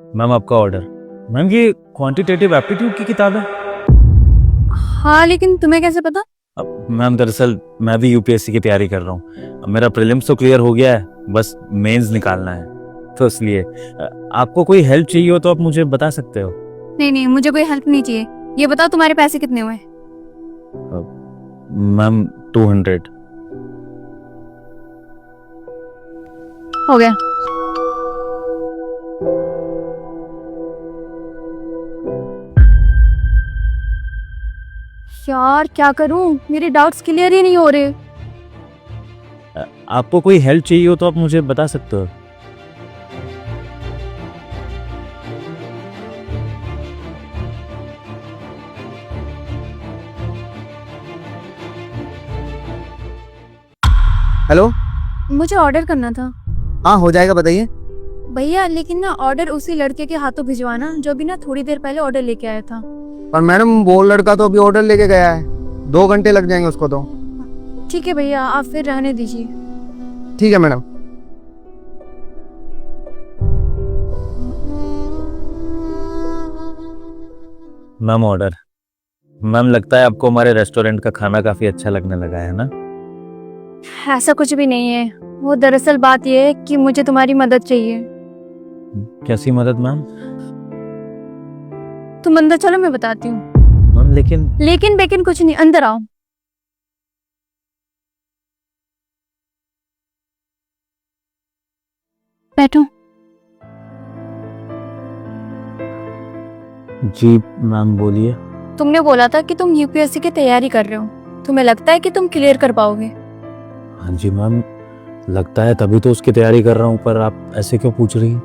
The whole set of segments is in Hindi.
मैम आपका ऑर्डर। मैम ये क्वांटिटेटिव एप्टीट्यूड की किताब है। हाँ, लेकिन तुम्हें कैसे पता? मैम दरअसल मैं भी यूपीएससी की तैयारी कर रहा हूँ। मेरा प्रीलिम्स तो क्लियर हो गया है, बस मेंस निकालना है, तो इसलिए आपको कोई हेल्प चाहिए हो तो आप मुझे बता सकते हो। नहीं नहीं, मुझे कोई हेल्प नहीं चाहिए। ये बताओ तुम्हारे पैसे कितने हुए? मैम 200। हो गया। यार क्या करूं, मेरे डाउट्स क्लियर ही नहीं हो रहे। आपको कोई हेल्प चाहिए हो तो आप मुझे बता सकते हो। हेलो। मुझे ऑर्डर करना था। हाँ हो जाएगा, बताइए। भैया लेकिन ना ऑर्डर उसी लड़के के हाथों भिजवाना जो भी ना थोड़ी देर पहले ऑर्डर लेके आया था। पर मैडम वो लड़का तो अभी ऑर्डर लेके गया है, 2 घंटे लग जाएंगे उसको तो। ठीक है भैया, आप फिर रहने दीजिए। ठीक है मैडम। Ma'am order. मैम लगता है आपको हमारे रेस्टोरेंट का खाना काफी अच्छा लगने लगा है ना। ऐसा कुछ भी नहीं है। वो दरअसल बात ये है कि मुझे तुम्हारी मदद चाहिए। कैसी मदद मैम? तुम अंदर चलो, मैं बताती हूँ। मैम लेकिन लेकिन कुछ नहीं, अंदर आओ। बैठो। जी मैम बोलिए। तुमने बोला था कि तुम यूपीएससी की तैयारी कर रहे हो। तुम्हें लगता है कि तुम क्लियर कर पाओगे? हाँ जी मैम, लगता है, तभी तो उसकी तैयारी कर रहा हूँ। पर आप ऐसे क्यों पूछ रही हैं?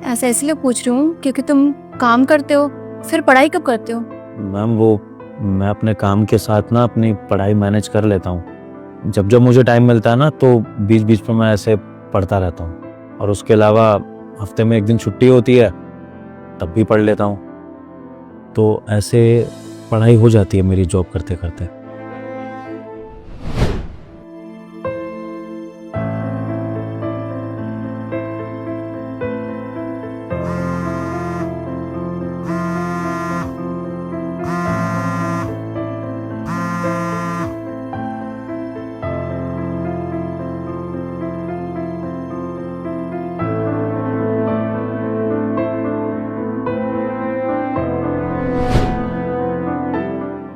ऐसा इसलिए पूछ रही हूँ क्योंकि तुम काम करते हो, फिर पढ़ाई कब करते हो? मैम वो मैं अपने काम के साथ ना अपनी पढ़ाई मैनेज कर लेता हूँ। जब जब मुझे टाइम मिलता है ना तो बीच बीच में मैं ऐसे पढ़ता रहता हूँ, और उसके अलावा हफ्ते में 1 दिन छुट्टी होती है तब भी पढ़ लेता हूँ। तो ऐसे पढ़ाई हो जाती है मेरी जॉब करते करते।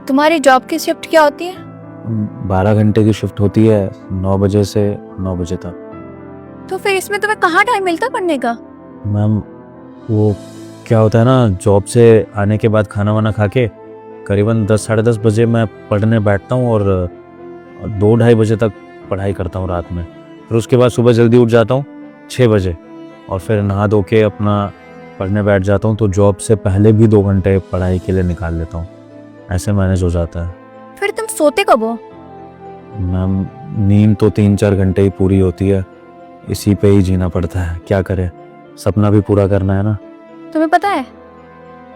तुम्हारी जॉब की शिफ्ट क्या होती है? 12 घंटे की शिफ्ट होती है, 9 बजे से 9 बजे तक। तो फिर इसमें तुम्हें कहाँ टाइम मिलता है पढ़ने का? मैम वो क्या होता है ना, जॉब से आने के बाद खाना वाना खा के करीबन 10 साढ़े 10 बजे मैं पढ़ने बैठता हूँ, और 2 ढाई बजे तक पढ़ाई करता हूँ रात में। फिर उसके बाद सुबह जल्दी उठ जाता हूँ 6 बजे, और फिर नहा धो के अपना पढ़ने बैठ जाता हूँ। तो जॉब से पहले भी 2 घंटे पढ़ाई के लिए निकाल लेता हूँ। ऐसे मैनेज हो जाता है। फिर तुम सोते कब हो? मैम नींद तो 3-4 घंटे ही पूरी होती है, इसी पे ही जीना पड़ता है, क्या करें, सपना भी पूरा करना है ना। तुम्हें पता है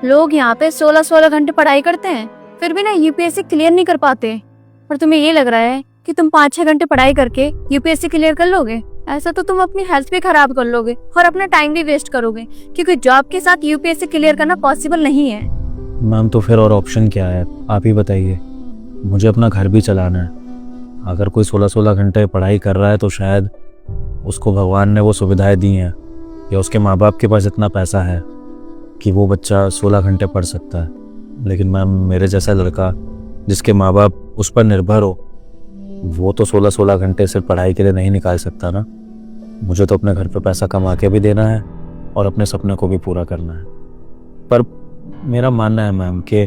लोग यहाँ पे 16-16 घंटे पढ़ाई करते हैं, फिर भी ना यूपीएससी क्लियर नहीं कर पाते। और तुम्हें ये लग रहा है कि तुम 5-6 घंटे पढ़ाई करके यूपीएससी क्लियर कर लोगे? ऐसा तो तुम अपनी हेल्थ भी खराब कर लोगे और अपना टाइम भी वेस्ट करोगे, क्योंकि जॉब के साथ यूपीएससी क्लियर करना पॉसिबल नहीं है। मैम तो फिर और ऑप्शन क्या है, आप ही बताइए। मुझे अपना घर भी चलाना है। अगर कोई 16-16 घंटे पढ़ाई कर रहा है तो शायद उसको भगवान ने वो सुविधाएं दी हैं, या उसके माँ बाप के पास इतना पैसा है कि वो बच्चा 16 घंटे पढ़ सकता है। लेकिन मैम मेरे जैसा लड़का जिसके माँ बाप उस पर निर्भर हो, वो तो 16-16 घंटे सिर्फ पढ़ाई के लिए नहीं निकाल सकता ना। मुझे तो अपने घर पे पैसा कमा के भी देना है और अपने सपने को भी पूरा करना है। पर मेरा मानना है मैम कि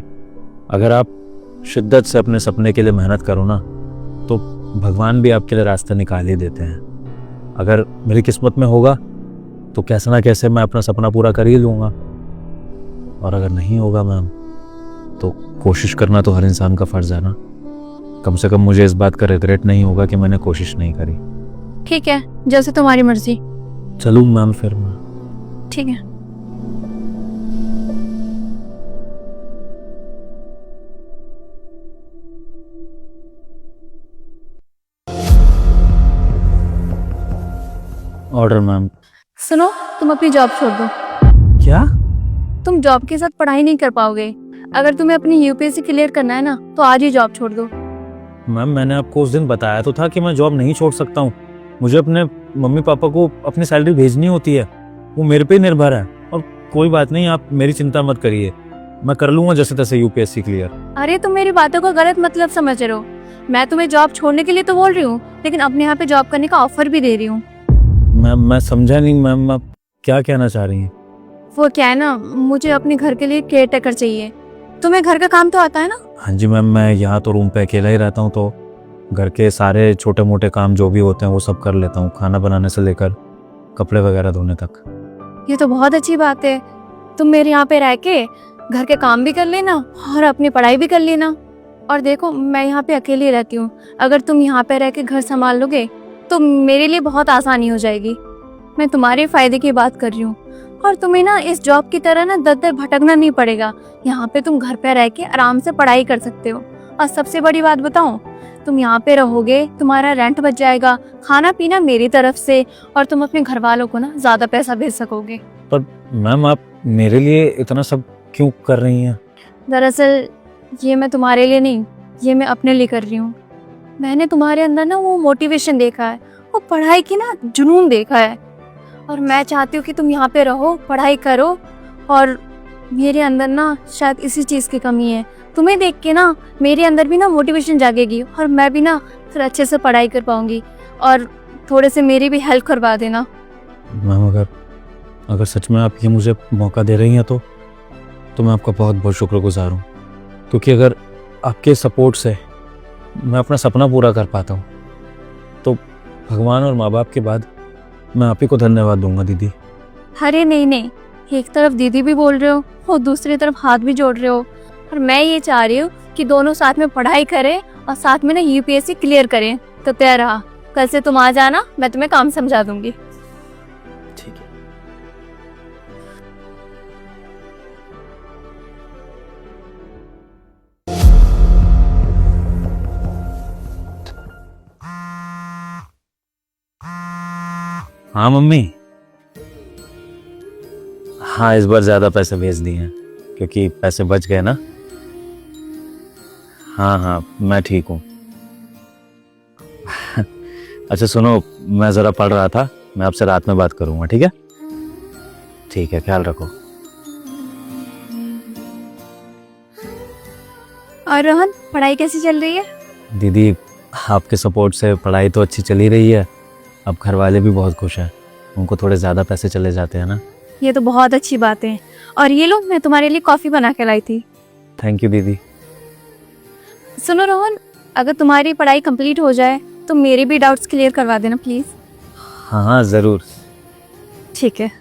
अगर आप शिद्दत से अपने सपने के लिए मेहनत करो ना, तो भगवान भी आपके लिए रास्ते निकाल ही देते हैं। अगर मेरी किस्मत में होगा तो कैसे ना कैसे मैं अपना सपना पूरा कर ही लूँगा, और अगर नहीं होगा मैम तो कोशिश करना तो हर इंसान का फ़र्ज़ है ना। कम से कम मुझे इस बात का रिग्रेट नहीं होगा कि मैंने कोशिश नहीं करी। ठीक है, जैसे तुम्हारी मर्जी। चलूँ मैम फिर मैं? ठीक है। Order ma'am. सुनो, तुम अपनी जॉब छोड़ दो। क्या? तुम जॉब के साथ पढ़ाई नहीं कर पाओगे। अगर तुम्हें अपनी यूपीएससी क्लियर करना है ना तो आज ही जॉब छोड़ दो। मैम मैंने आपको उस दिन बताया तो था कि मैं जॉब नहीं छोड़ सकता हूँ। मुझे अपने मम्मी पापा को अपनी सैलरी भेजनी होती है, वो मेरे पे ही निर्भर है। और कोई बात नहीं, आप मेरी चिंता मत करिए, मैं कर लूँगा जैसे तैसे यूपीएससी क्लियर। अरे तुम मेरी बातों का गलत मतलब समझ रहे हो। मैं तुम्हें जॉब छोड़ने के लिए तो बोल रही हूँ, लेकिन अपने यहाँ पे जॉब करने का ऑफर भी दे रही हूँ। मैम मैं समझा नहीं मैम, आप क्या कहना चाह रही हैं? वो क्या है ना, मुझे अपने घर के लिए केयर टेकर चाहिए। तुम्हें घर का काम तो आता है ना? हाँ जी मैम, मैं यहाँ तो रूम पे अकेला ही रहता हूँ, तो घर के सारे छोटे मोटे काम जो भी होते हैं वो सब कर लेता हूँ, खाना बनाने से लेकर कपड़े वगैरह धोने तक। ये तो बहुत अच्छी बात है। तुम मेरे यहाँ पे रह के घर के काम भी कर लेना और अपनी पढ़ाई भी कर लेना। और देखो मैं यहाँ पे अकेली रहती हूँ, अगर तुम यहाँ पे रह के घर संभाल लोगे तो मेरे लिए बहुत आसानी हो जाएगी। मैं तुम्हारे फायदे की बात कर रही हूँ। और तुम्हें ना इस जॉब की तरह ना दर दर भटकना नहीं पड़ेगा। यहाँ पे तुम घर पे रह के आराम से पढ़ाई कर सकते हो। और सबसे बड़ी बात बताऊँ, तुम यहाँ पे रहोगे, तुम्हारा रेंट बच जाएगा, खाना पीना मेरी तरफ से, और तुम अपने घर वालों को ना ज्यादा पैसा भेज सकोगे। पर मैम आप मेरे लिए इतना सब क्यों कर रही हैं? दरअसल ये मैं तुम्हारे लिए नहीं, ये मैं अपने लिए कर रही हूँ। मैंने तुम्हारे अंदर ना वो मोटिवेशन देखा है, वो पढ़ाई की ना जुनून देखा है, और मैं चाहती हूँ कि तुम यहाँ पे रहो, पढ़ाई करो। और मेरे अंदर ना शायद इसी चीज़ की कमी है। तुम्हें देख के ना मेरे अंदर भी ना मोटिवेशन जागेगी, और मैं भी ना फिर अच्छे से पढ़ाई कर पाऊंगी। और थोड़े से मेरी भी हेल्प करवा देना। मैम अगर सच में आप ये मुझे मौका दे रही हैं तो मैं आपका बहुत बहुत शुक्रगुजार हूँ, क्योंकि अगर आपके सपोर्ट से मैं अपना सपना पूरा कर पाता हूँ तो भगवान और माँ बाप के बाद मैं आप ही को धन्यवाद दूंगा दीदी। अरे नहीं, एक तरफ दीदी भी बोल रहे हो और दूसरी तरफ हाथ भी जोड़ रहे हो। और मैं ये चाह रही हूँ कि दोनों साथ में पढ़ाई करें और साथ में ना यूपीएससी क्लियर करें। तो तैयार रहा, कल से तुम आ जाना, मैं तुम्हें काम समझा दूंगी। ठीक है। हाँ मम्मी, हाँ इस बार ज़्यादा पैसे भेज दिए हैं क्योंकि पैसे बच गए ना। हाँ मैं ठीक हूँ। अच्छा सुनो, मैं ज़रा पढ़ रहा था, मैं आपसे रात में बात करूँगा, ठीक है? ठीक है, ख्याल रखो। और रोहन, पढ़ाई कैसी चल रही है? दीदी आपके सपोर्ट से पढ़ाई तो अच्छी चली रही है, अब घर वाले भी बहुत खुश हैं, उनको थोड़े ज़्यादा पैसे चले जाते हैं ना। ये तो बहुत अच्छी बात है। और ये लो, मैं तुम्हारे लिए कॉफ़ी बना के लाई थी। थैंक यू दीदी। सुनो रोहन, अगर तुम्हारी पढ़ाई कंप्लीट हो जाए तो मेरे भी डाउट्स क्लियर करवा देना प्लीज़। हाँ ज़रूर। ठीक है।